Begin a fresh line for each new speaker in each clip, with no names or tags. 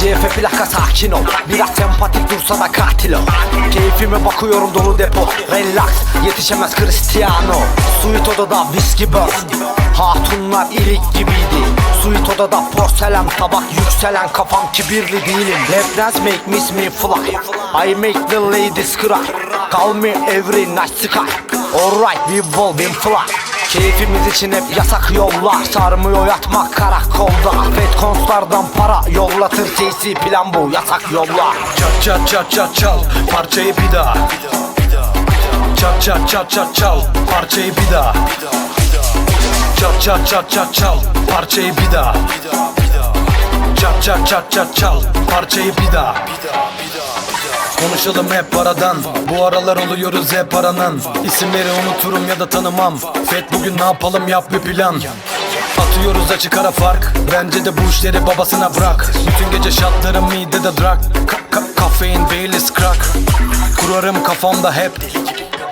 FCF plaka sakin ol, biraz sempatik dursa da katil ol. Keyfime bakıyorum dolu depo, relax, yetişemez Cristiano. Suit odada viski burn, hatunlar ilik gibiydi. Suit odada porselen tabak, yükselen kafam kibirli değilim. Lap dance make miss me fly, I make the ladies cry. Call me every night sky, alright we will win fly. Keyfimiz için hep yasak yollar, sarmıyor yatmak karakolda. Fetkonstlardan para yollatır, TC plan bu, yasak yollar.
Çat çat çat çat çal, parçayı bir daha. Çat çat çat çat çal, parçayı bir daha. Çat çat çat çat çal, parçayı bir daha. Çat çat çat çat çal, parçayı bir daha. Konuşalım hep paradan, bu aralar oluyoruz hep aranan. İsimleri unuturum ya da tanımam. Fet bugün ne yapalım, yap bir plan. Atıyoruz açık ara fark, bence de bu işleri babasına bırak. Bütün gece şatlarım midede drug, kafein Baileys crack. Kurarım kafamda hep,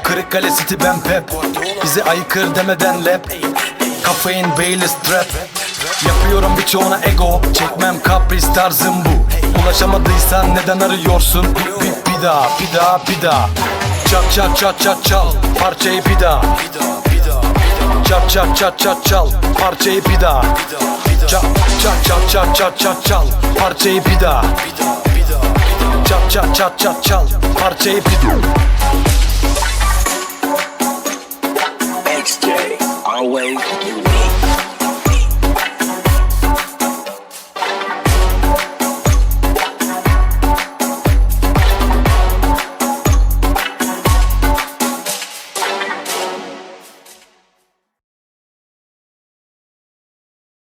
Kırıkkale City ben pep. Bizi aykır demeden lap, kafein Baileys trap. Yapıyorum birçoğuna ego, çekmem kapris tarzım bu. Ulaşamadıysan neden arıyorsun? Bir daha, bir daha, bir daha. Çat çat çat çat çal, parçayı bir daha. Çat çat çat çat çal, parçayı bir daha. Çat çat çat çat çat çat çal, parçayı bir daha. Çat çat çat çat çal, parçayı bir daha.
XJ, always.